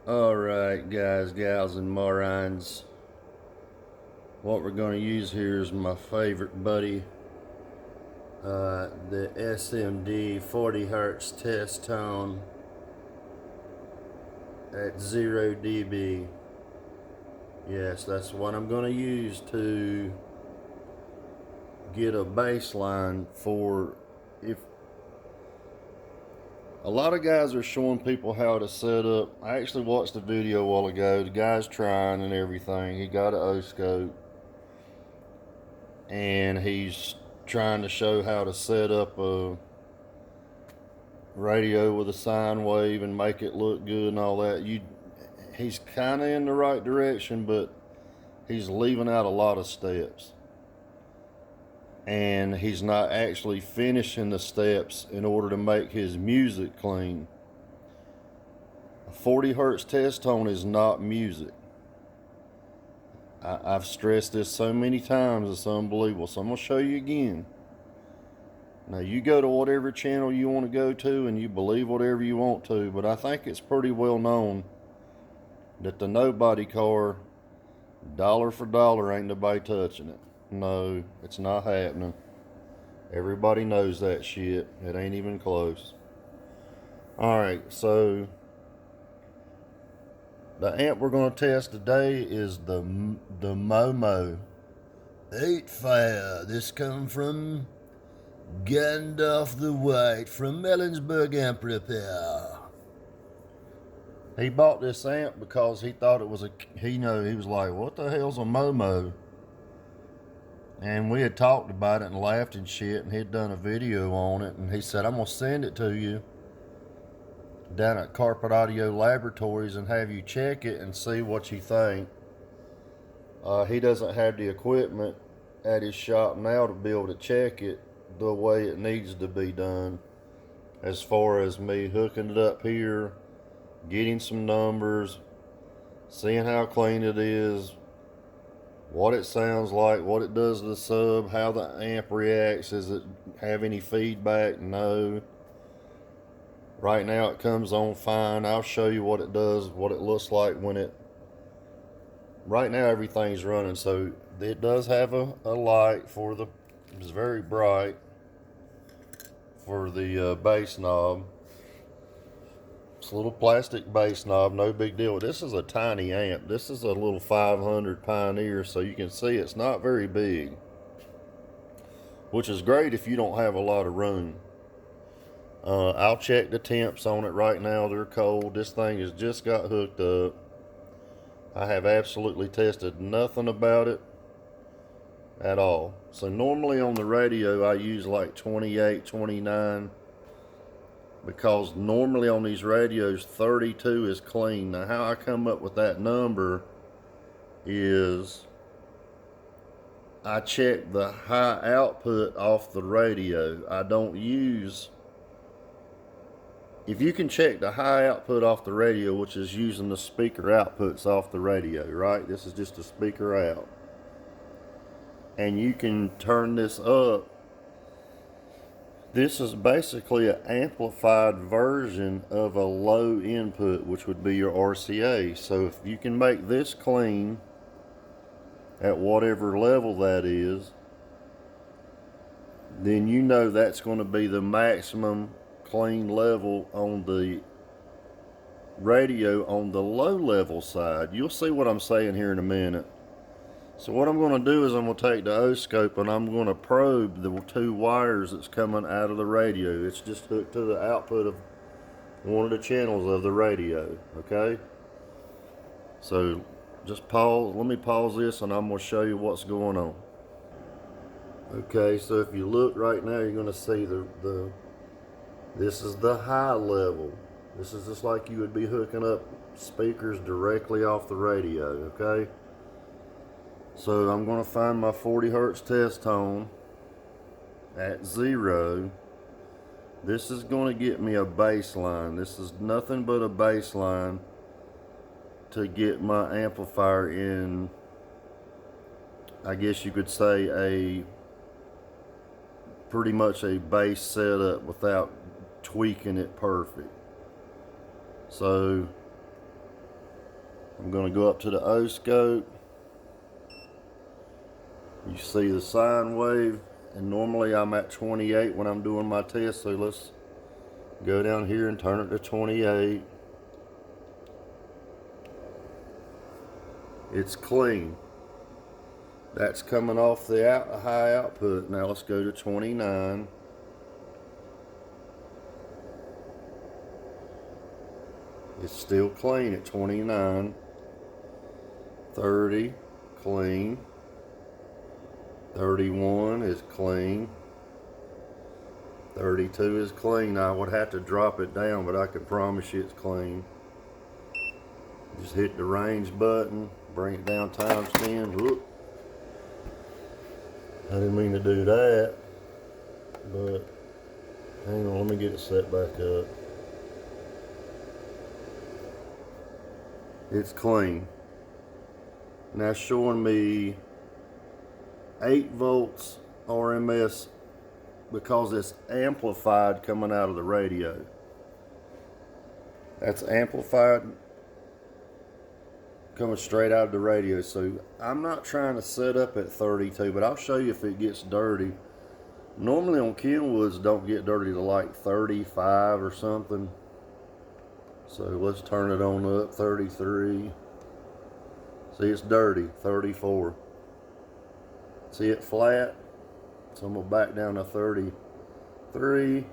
Alright guys, gals and morons, what we're going to use here is my favorite buddy, the SMD 40 Hertz test tone at 0 dB. Yes, that's what I'm going to use to get a baseline for. If a lot of guys are showing people how to set up. I actually watched the video a while ago. The guy's trying and everything. He got an oscope and he's trying to show how to set up a radio with a sine wave and make it look good and all that. He's kind of in the right direction, but he's leaving out a lot of steps, and he's not actually finishing the steps in order to make his music clean. A 40 hertz test tone is not music. I've stressed this so many times, it's unbelievable. So I'm going to show you again. Now, you go to whatever channel you want to go to and you believe whatever you want to, but I think it's pretty well known that the nobody car, dollar for dollar, ain't nobody touching it. No, it's not happening. Everybody knows that shit. It ain't even close. Alright, so the amp we're going to test today is the MOMO AiteFeir. This comes from Gandalf the White from Ellensburg Amp Repair. He bought this amp because he thought it was he was like, what the hell's a MOMO? And we had talked about it and laughed and shit, and he'd done a video on it, and he said, I'm going to send it to you down at Carpet Audio Laboratories and have you check it and see what you think. He doesn't have the equipment at his shop now to be able to check it the way it needs to be done, as far as me hooking it up here, getting some numbers, seeing how clean it is, what it sounds like, what it does to the sub, how the amp reacts. Does it have any feedback? No. Right now it comes on fine. I'll show you what it does, what it looks like when it. Right now everything's running, so it does have a light for the. It's very bright for the bass knob. It's a little plastic bass knob, no big deal. This is a tiny amp. This is a little 500 Pioneer, so you can see it's not very big, which is great if you don't have a lot of room. I'll check the temps on it right now. They're cold. This thing has just got hooked up. I have absolutely tested nothing about it at all. So normally on the radio I use like 28, 29, because normally on these radios 32 is clean. Now how I come up with that number is I check the high output off the radio. I don't use, if you can check the high output off the radio, which is using the speaker outputs off the radio, right? This is just a speaker out. And you can turn this up. This is basically an amplified version of a low input, which would be your RCA. So if you can make this clean at whatever level that is, then you know that's going to be the maximum clean level on the radio on the low level side. You'll see what I'm saying here in a minute. So what I'm going to do is I'm going to take the oscope and I'm going to probe the two wires that's coming out of the radio. It's just hooked to the output of one of the channels of the radio, okay? So just pause, let me pause this and I'm going to show you what's going on. Okay, so if you look right now, you're going to see this is the high level. This is just like you would be hooking up speakers directly off the radio, okay? So I'm going to find my 40 hertz test tone at 0. This is going to get me a baseline. This is nothing but a baseline to get my amplifier in, I guess you could say, pretty much a bass setup without tweaking it perfect. So I'm going to go up to the oscope. You see the sine wave, and normally I'm at 28 when I'm doing my test, so let's go down here and turn it to 28. It's clean. That's coming off the high output. Now let's go to 29. It's still clean at 29. 30, clean. 31 is clean. 32 is clean. I would have to drop it down, but I can promise you it's clean. Just hit the range button, bring it down times 10. Whoop. I didn't mean to do that, but hang on, let me get it set back up. It's clean. Now it's showing me 8 volts RMS because it's amplified coming out of the radio. That's amplified coming straight out of the radio. So I'm not trying to set up at 32, but I'll show you if it gets dirty. Normally on Kenwoods don't get dirty to like 35 or something. So let's turn it on up, 33. See, it's dirty, 34. See it flat? So I'm gonna back down to 33.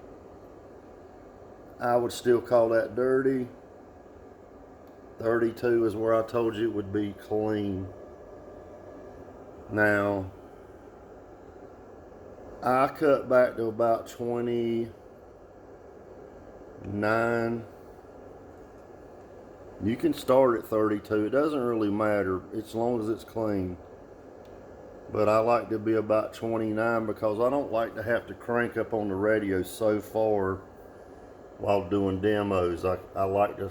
I would still call that dirty. 32 is where I told you it would be clean. Now, I cut back to about 29. You can start at 32. It doesn't really matter as long as it's clean. But I like to be about 29 because I don't like to have to crank up on the radio so far while doing demos. I like to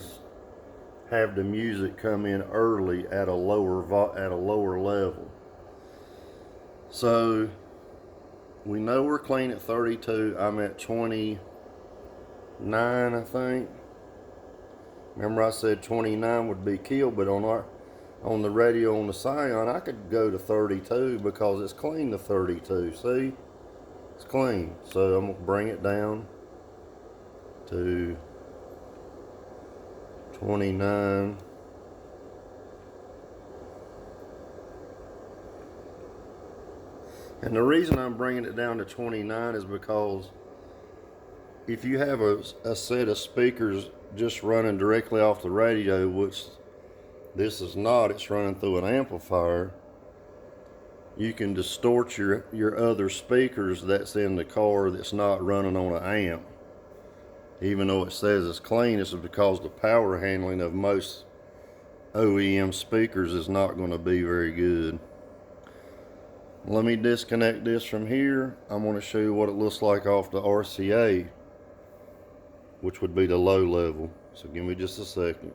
have the music come in early at a lower level. So we know we're clean at 32. I'm at 29, I think. Remember I said 29 would be killed, but on the radio on the Scion I could go to 32 because it's clean to 32. See? It's clean. So I'm gonna bring it down to 29. And the reason I'm bringing it down to 29 is because if you have a set of speakers just running directly off the radio, which this is not, it's running through an amplifier, you can distort your other speakers that's in the car that's not running on an amp. Even though it says it's clean, this is because the power handling of most OEM speakers is not going to be very good. Let me disconnect this from here. I'm going to show you what it looks like off the RCA, which would be the low level. So give me just a second.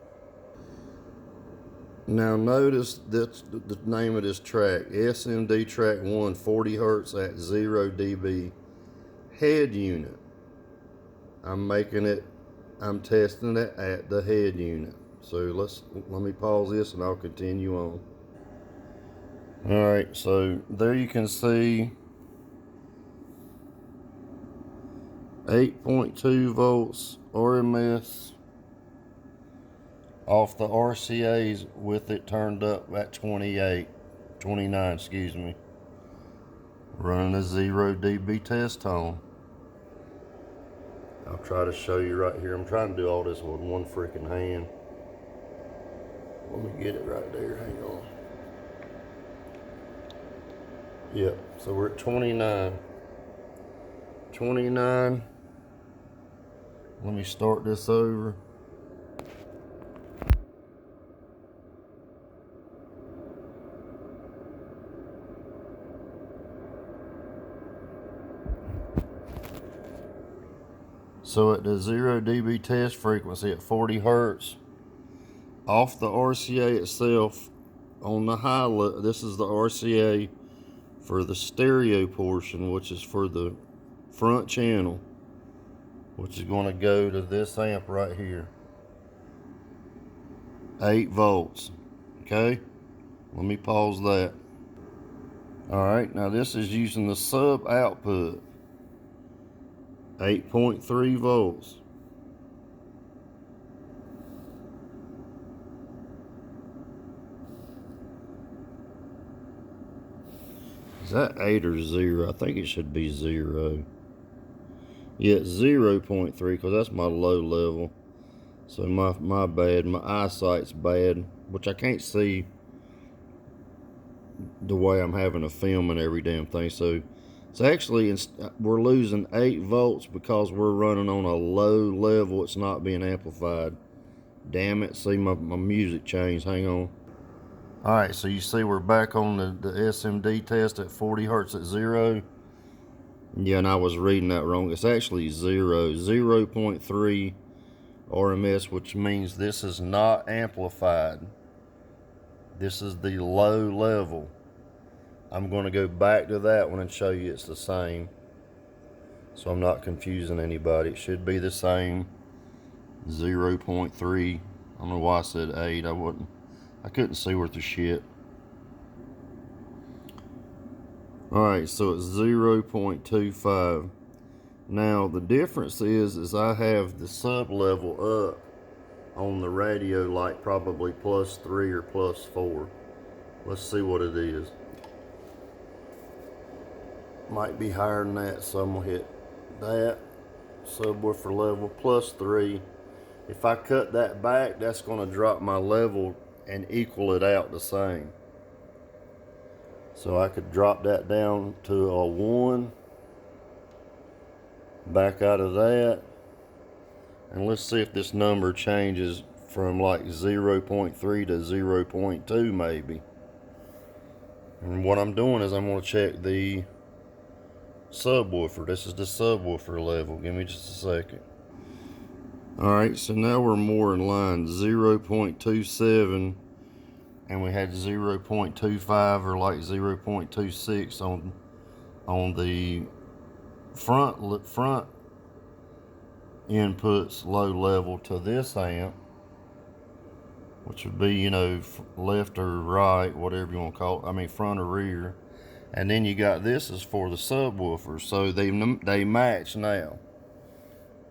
Now notice that's the name of this track, SMD track 1, 40 hertz at 0 dB head unit. I'm testing it at the head unit. So let me pause this and I'll continue on. Alright, so there you can see 8.2 volts RMS off the RCAs with it turned up at 29, excuse me. Running a 0 dB test tone. I'll try to show you right here. I'm trying to do all this with one freaking hand. Let me get it right there, hang on. Yep, so we're at 29. 29. Let me start this over. So at the 0 dB test frequency at 40 hertz, off the RCA itself, on the high level, this is the RCA for the stereo portion, which is for the front channel, which is going to go to this amp right here. 8 volts. Okay, let me pause that. Alright, now this is using the sub output, 8.3 volts. Is that 8 or 0? I think it should be 0. Yeah, it's 0.3 because that's my low level. So my bad, my eyesight's bad, which I can't see the way I'm having to film and every damn thing. So it's actually, we're losing 8 volts because we're running on a low level. It's not being amplified. Damn it, see my music changed, hang on. Alright, so you see we're back on the SMD test at 40 hertz at 0. Yeah, and I was reading that wrong. It's actually 0.3 RMS, which means this is not amplified. This is the low level. I'm going to go back to that one and show you it's the same, so I'm not confusing anybody. It should be the same. 0.3. I don't know why I said 8. I couldn't see worth the shit. Alright, so it's 0.25. Now the difference is I have the sub level up on the radio, like probably +3 or +4. Let's see what it is. Might be higher than that, so I'm gonna hit that subwoofer level +3. If I cut that back, that's gonna drop my level and equal it out the same. So I could drop that down to a 1, back out of that, and let's see if this number changes from like 0.3 to 0.2 maybe. And what I'm doing is I'm going to check the subwoofer. This is the subwoofer level. Give me just a second. Alright, so now we're more in line. 0.27, and we had 0.25 or like 0.26 on the front inputs low level to this amp, which would be, you know, left or right, whatever you want to call it. I mean, front or rear. And then you got this is for the subwoofer, so they match now.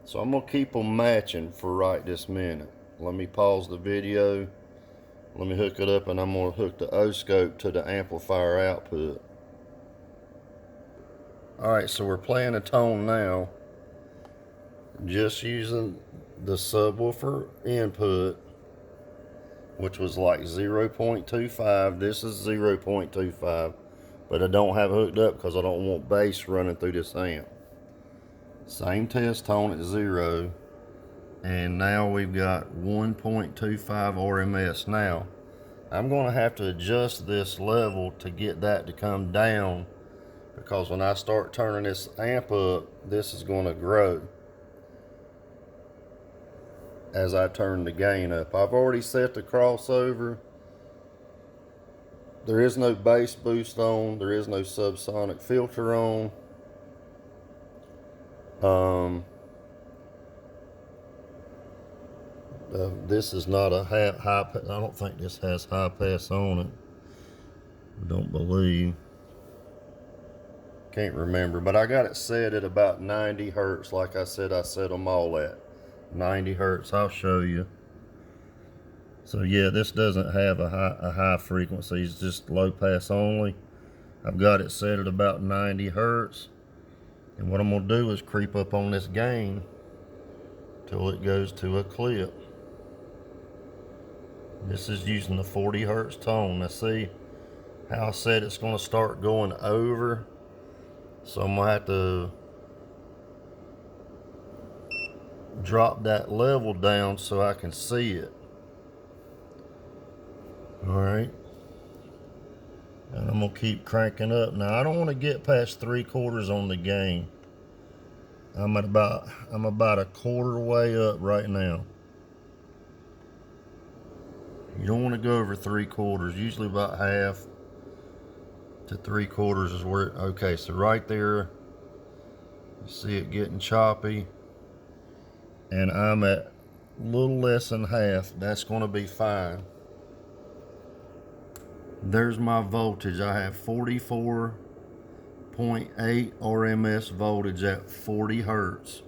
So I'm gonna keep them matching for right this minute. Let me pause the video. Let me hook it up, and I'm gonna hook the oscope to the amplifier output. All right, so we're playing a tone now, just using the subwoofer input, which was like 0.25. This is 0.25, but I don't have it hooked up because I don't want bass running through this amp. Same test tone at 0, and now we've got 1.25 RMS. Now I'm going to have to adjust this level to get that to come down, because when I start turning this amp up, this is going to grow as I turn the gain up. I've already set the crossover. There is no bass boost on. There is no subsonic filter on. This is not a high pass. I don't think this has high pass on it. I don't believe. Can't remember, but I got it set at about 90 hertz. Like I said, I set them all at 90 hertz. I'll show you. So yeah, this doesn't have a high frequency. It's just low pass only. I've got it set at about 90 hertz. And what I'm gonna do is creep up on this gain till it goes to a clip. This is using the 40 hertz tone. Now see how I said it's gonna start going over? So I'm gonna have to drop that level down so I can see it. All right. And I'm gonna keep cranking up. Now I don't want to get past 3/4 on the gain. I'm about a quarter way up right now. You don't want to go over 3/4. Usually about half to 3/4 is where, okay, so right there, you see it getting choppy, and I'm at a little less than half. That's going to be fine. There's my voltage. I have 44.8 RMS voltage at 40 hertz.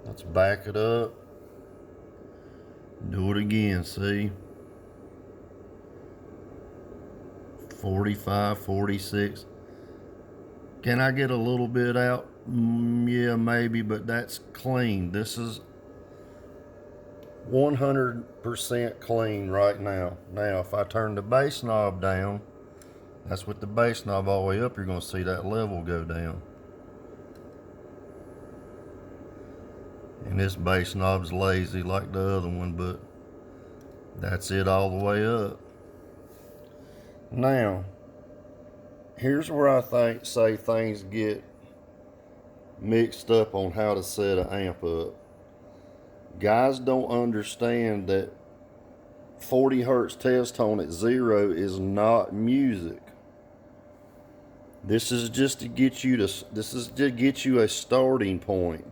Let's back it up. Do it again, see? 45, 46. Can I get a little bit out? Yeah, maybe, but that's clean. This is 100% clean right now. Now, if I turn the bass knob down, that's with the bass knob all the way up, you're going to see that level go down. And this bass knob's lazy like the other one, but that's it all the way up. Now, here's where I say things get mixed up on how to set an amp up. Guys don't understand that 40 hertz test tone at 0 is not music. This is just to get you a starting point.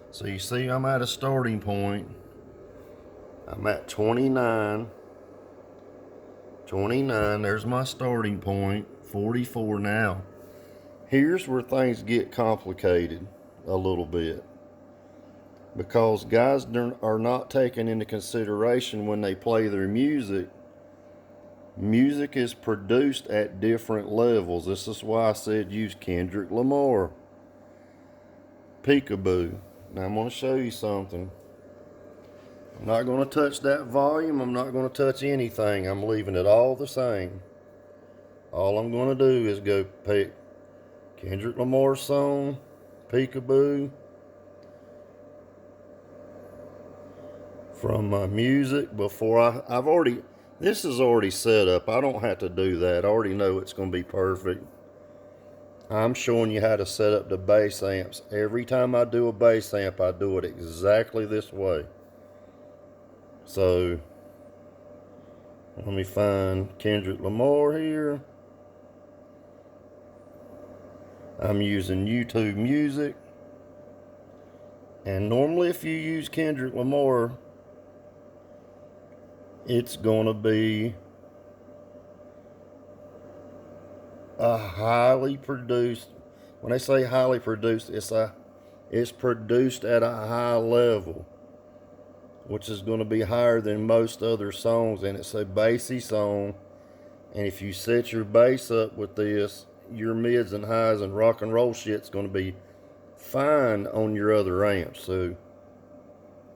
So you see I'm at a starting point. I'm at 29. 29, there's my starting point. 44 now. Here's where things get complicated a little bit, because guys are not taken into consideration when they play their music. Music is produced at different levels. This is why I said use Kendrick Lamar. Peekaboo. Now I'm going to show you something. I'm not going to touch that volume. I'm not going to touch anything. I'm leaving it all the same. All I'm going to do is go pick Kendrick Lamar song, Peekaboo, from my music before this is already set up. I don't have to do that. I already know it's going to be perfect. I'm showing you how to set up the bass amps. Every time I do a bass amp, I do it exactly this way. So, let me find Kendrick Lamar here. I'm using YouTube Music. And normally if you use Kendrick Lamar, it's going to be a highly produced. When they say highly produced, it's produced at a high level, which is going to be higher than most other songs, and it's a bassy song. And if you set your bass up with this, your mids and highs and rock and roll shit's going to be fine on your other amps. So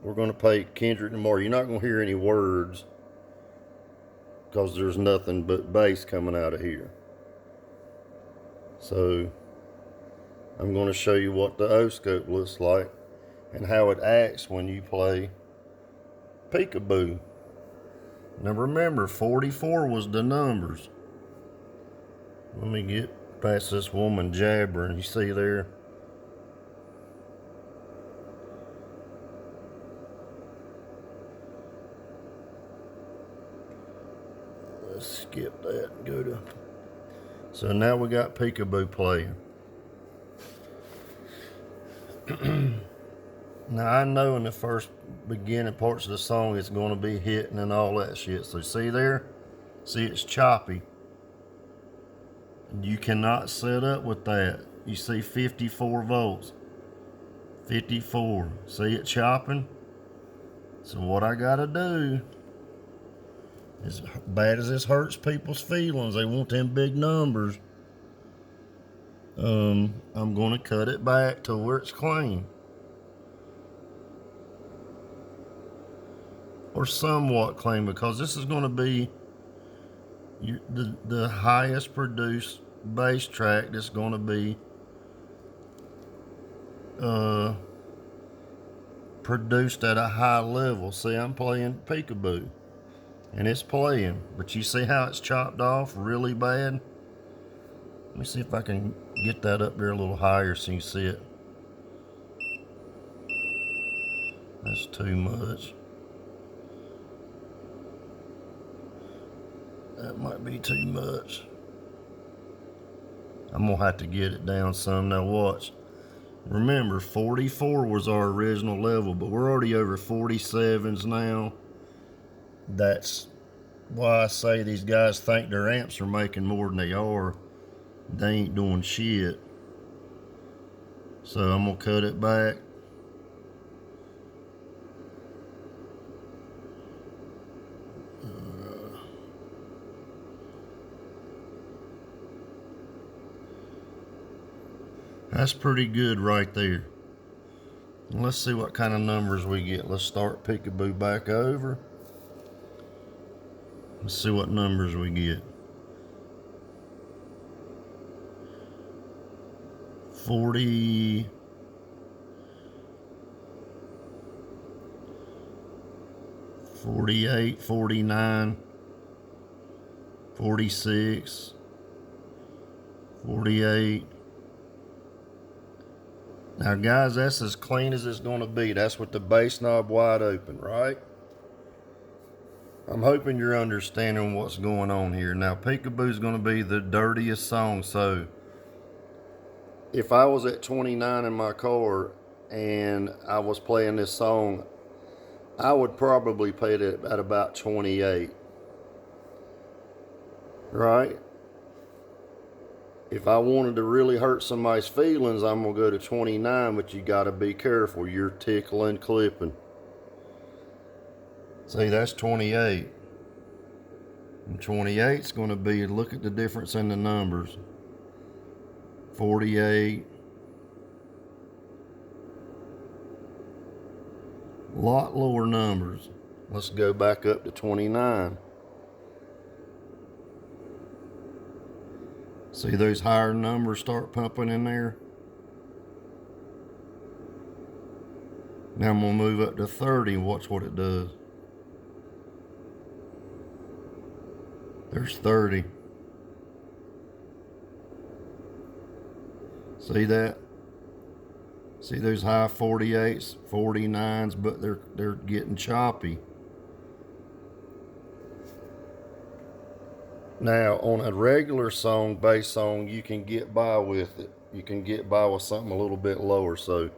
we're going to play Kendrick Lamar. You're not going to hear any words because there's nothing but bass coming out of here. So I'm going to show you what the oscope looks like and how it acts when you play Peekaboo. Now remember, 44 was the numbers. Let me get past this woman jabbering. You see there? Let's skip that and go to... So now we got Peekaboo playing. Now I know in the first beginning parts of the song it's going to be hitting and all that shit. So see there? See, it's choppy. You cannot set up with that. You see 54 volts. 54. See it chopping? So what I gotta do, as bad as this hurts people's feelings, they want them big numbers, I'm gonna cut it back to where it's clean. Or somewhat clean, because this is gonna be the highest produced bass track that's gonna be produced at a high level. See, I'm playing Peekaboo and it's playing, but you see how it's chopped off really bad? Let me see if I can get that up there a little higher so you see it. That's too much. That might be too much. I'm gonna have to get it down some. Now watch. Remember, 44 was our original level, but we're already over 47s now. That's why I say these guys think their amps are making more than they are. They ain't doing shit. So I'm gonna cut it back. That's pretty good right there. Let's see what kind of numbers we get. Let's start peekaboo back over. Let's see what numbers we get. 40. 48, 49, 46, 48. Now guys, that's as clean as it's gonna be. That's with the bass knob wide open, right? I'm hoping you're understanding what's going on here. Now Peekaboo's gonna be the dirtiest song, so if I was at 29 in my car and I was playing this song, I would probably play it at about 28, right? If I wanted to really hurt somebody's feelings, I'm gonna go to 29, but you gotta be careful. You're tickling, clipping. See, that's 28. And 28's gonna be, look at the difference in the numbers. 48. A lot lower numbers. Let's go back up to 29. See those higher numbers start pumping in there? Now I'm gonna move up to 30 and watch what it does. There's 30. See that? See those high 48s, 49s, but they're getting choppy. Now on a regular song, bass song, you can get by with it. You can get by with something a little bit lower. So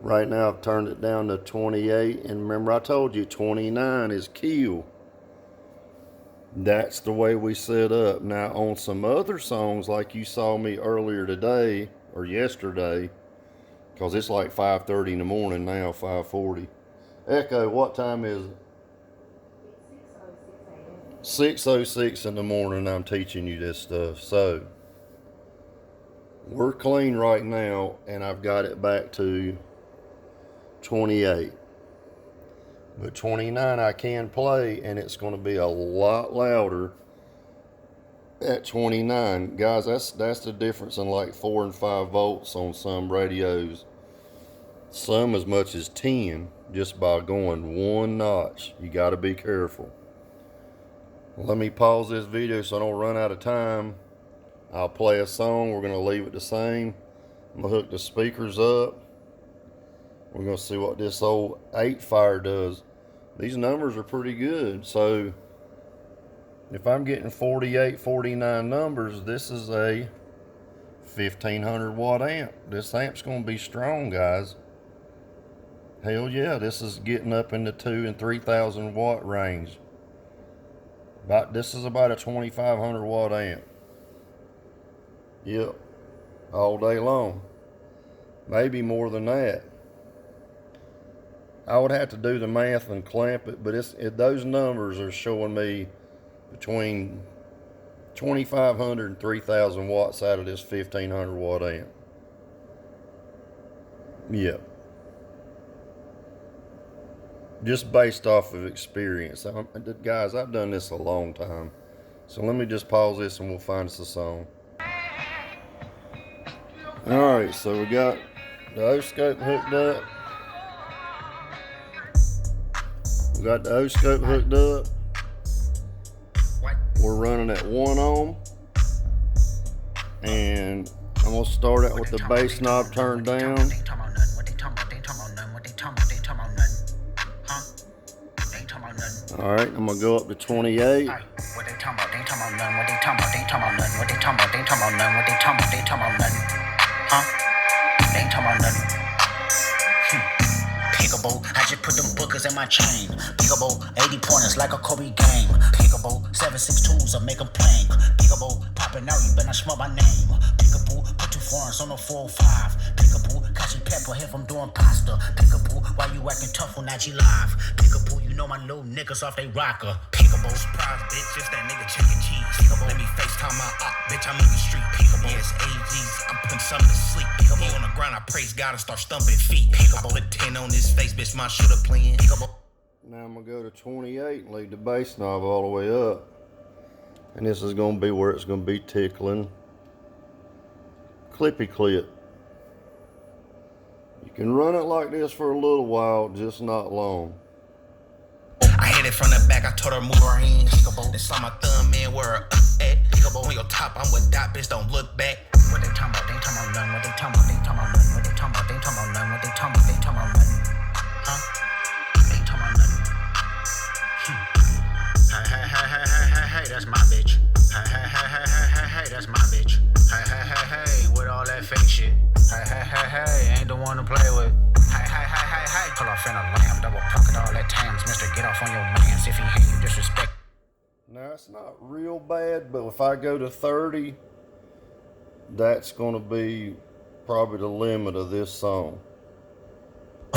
right now I've turned it down to 28, and remember I told you 29 is kill. That's the way we set up. Now on some other songs, like you saw me earlier today or yesterday, because it's like 5:30 in the morning now, 5:40. Echo, what time is it? 6:06 in the morning. I'm teaching you this stuff. So we're clean right now, and I've got it back to 28. But 29 I can play, and it's going to be a lot louder at 29. Guys, that's the difference in like 4 and 5 volts on some radios. Some as much as 10, just by going one notch. You got to be careful. Let me pause this video so I don't run out of time. I'll play a song. We're going to leave it the same. I'm going to hook the speakers up. We're going to see what this old AiteFeir does. These numbers are pretty good. So if I'm getting 48, 49 numbers, this is a 1500 watt amp. This amp's going to be strong, guys. Hell yeah, this is getting up in the 2,000 and 3,000 watt range. This is about a 2,500 watt amp. Yep, all day long. Maybe more than that. I would have to do the math and clamp it, but those numbers are showing me between 2,500 and 3,000 watts out of this 1,500 watt amp. Yep. Just based off of experience. Guys, I've done this a long time. So let me just pause this and we'll find us a song. Alright, so we got the oscope hooked up. We got the oscope hooked up. We're running at 1 ohm. And I'm going to start out with the bass knob turned down. Alright, I'm gonna go up to 28. Pickable, I just put them bookers in my chain. Pickable, 80 pointers like a Kobe game. Pickable, 762s, I make them plain. Peekaboo, popping out, you better not smell my name. Peekaboo, put 2 foreigns on the 405. Peekaboo, catch some pepper if I'm doing pasta. Peekaboo, why you acting tough on IG Live? Peekaboo, you know my little niggas off they rocker. Peekaboo, surprise, bitch, it's that nigga chicken cheese. Peekaboo, let me FaceTime my op, bitch, I'm in the street. Peekaboo, yes, AGs, I'm putting something to sleep. Peekaboo, he on the ground, I praise God and start stumping feet. Peekaboo, I put 10 on his face, bitch, my shooter playing. Peekaboo. Now I'm going to go to 28 and leave the bass knob all the way up. And this is going to be where it's going to be tickling. Clippy clip. You can run it like this for a little while, just not long. I hit it from the back, I told her move her hands. Then saw my thumb in where her at. On your top, I'm with dot, bitch, don't look back. What they talking about? They ain't talking about nothing. What they talking about? They ain't talking about nothing. What they talking about? They ain't talking about nothing. What they talking about? They ain't talking about nothing. Huh? They ain't talking about nothing. Hey, that's my bitch. Hey, that's my bitch. Hey, with all that fake shit. Hey, ain't the one to play with. Hey, pull off in a lamb, double pocket all that tams. Mister, get off on your mans if he hate you, disrespect. Now, it's not real bad, but if I go to 30, that's going to be probably the limit of this song.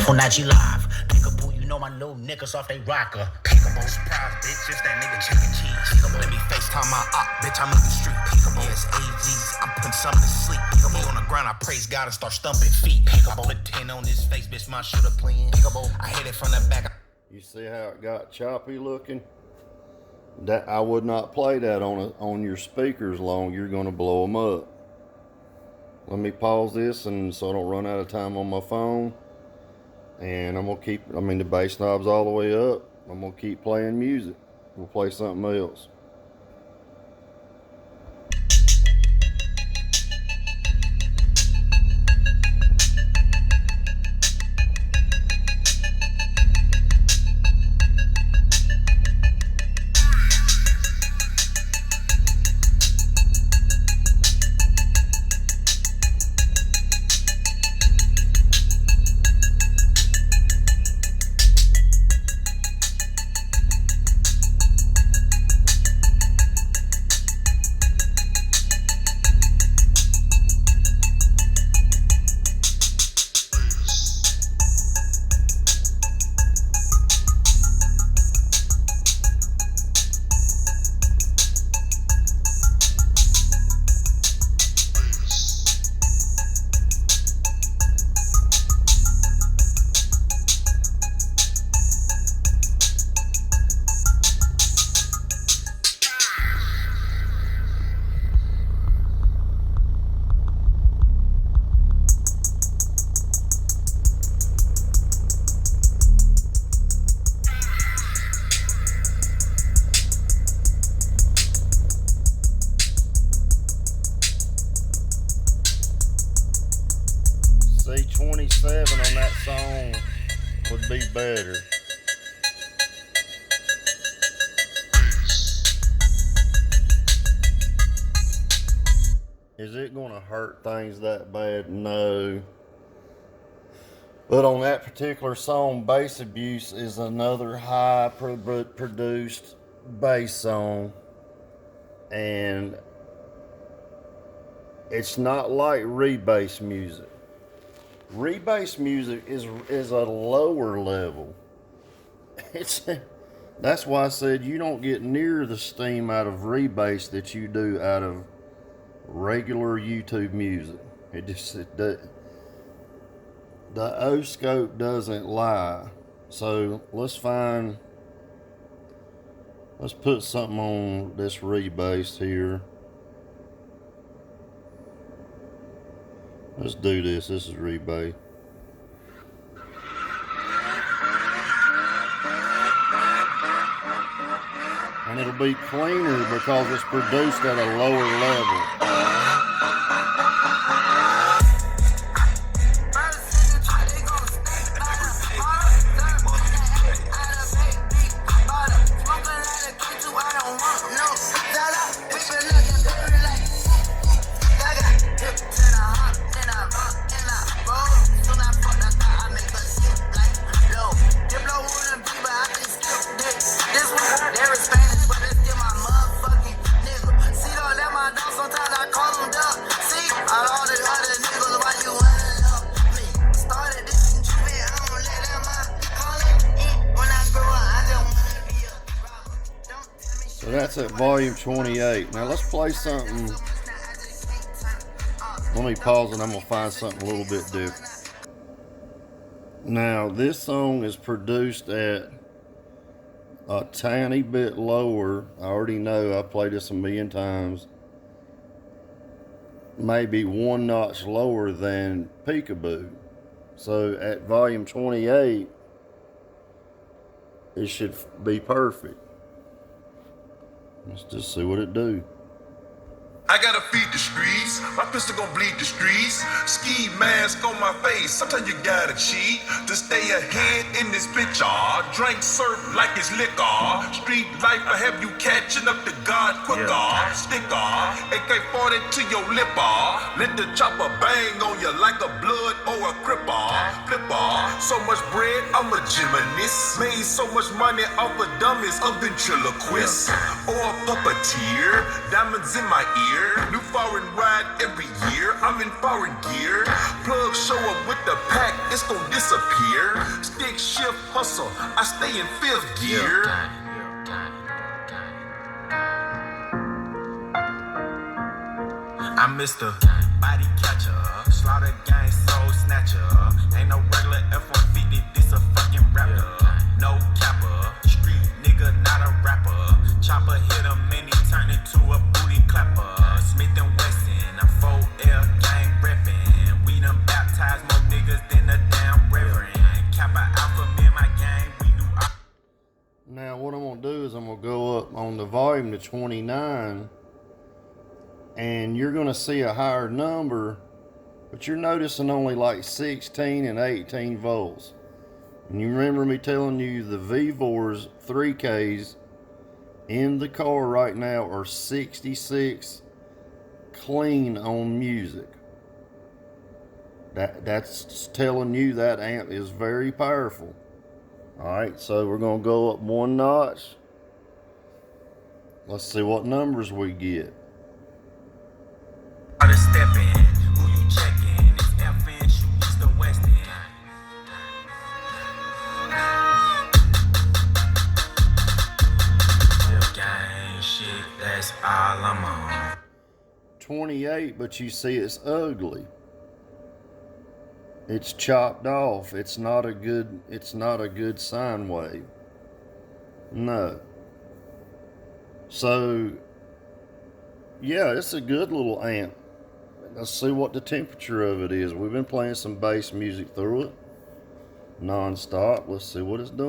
On IG Live, Peekaboo, you know my little niggas off they rocker. Peekaboo, surprise, bitch, it's that nigga chicken cheese. Peekaboo, let me FaceTime my op, bitch, I'm in the street. Peekaboo, yes, AGs, I'm putting something to sleep. Peekaboo, he on the ground, I praise God and start stumping feet. Peekaboo, I put 10 on his face, bitch, my shooter playing. Peekaboo, I hit it from the back. You see how it got choppy looking? That I would not play that on your speakers long. You're going to blow them up. Let me pause this and so I don't run out of time on my phone. And I'm going to keep, the bass knob's all the way up. I'm going to keep playing music. We'll play something else. See, 27 on that song would be better. Is it going to hurt things that bad? No. But on that particular song, Bass Abuse is another high produced bass song. And it's not like rebass music. Rebass music is a lower level. That's why I said you don't get near the steam out of rebass that you do out of regular YouTube music. The oscope doesn't lie. So let's put something on this rebass here. Let's do this. This is rebass. And it'll be cleaner because it's produced at a lower level. Spanish, but it's still my mother. So that's at volume 28. Now let's play something. Let me pause and I'm going to find something a little bit different. Now this song is produced at a tiny bit lower. I already know, I played this a million times. Maybe one notch lower than Peekaboo. So at volume 28, it should be perfect. Let's just see what it do. I gotta feed the streets, my pistol gon' bleed the streets. Ski mask on my face, sometimes you gotta cheat to stay ahead in this bitch. Drink surf like it's liquor. Street life will have you catching up to God quicker. Sticker, AK-40 to your lip. Let the chopper bang on you like a blood or a cripper. Flipper, so much bread, I'm a gymnast. Made so much money off of dummies, a ventriloquist or a puppeteer. Diamonds in my ear. New foreign ride every year. I'm in foreign gear. Plug show up with the pack, it's gon' disappear. Stick shift hustle, I stay in fifth gear. I'm Mr. Body Catcher, Slaughter Gang Soul Snatcher. Ain't no regular F-150, this a fucking rapper. No capper, street nigga, not a rapper. Chopper hit him and he turned into a booty clapper. Smith and Wesson, I'm 4L gang reppin'. We done baptized more niggas than a damn reverend. Kappa Alpha, me and my gang, we do our... Now what I'm going to do is I'm going to go up on the volume to 29, and you're going to see a higher number, but you're noticing only like 16 and 18 volts. And you remember me telling you the VVOR's 3Ks in the car right now are 66 clean on music. That's telling you that amp is very powerful. Alright, so we're going to go up one notch. Let's see what numbers we get. Stepping, who you checking? It's FN, shoot east or west end. Gang shit, that's all I'm on. 28, but you see it's ugly. It's chopped off. It's not a good sine wave. No. So yeah, it's a good little amp. Let's see what the temperature of it is. We've been playing some bass music through it non-stop. Let's see what it's doing.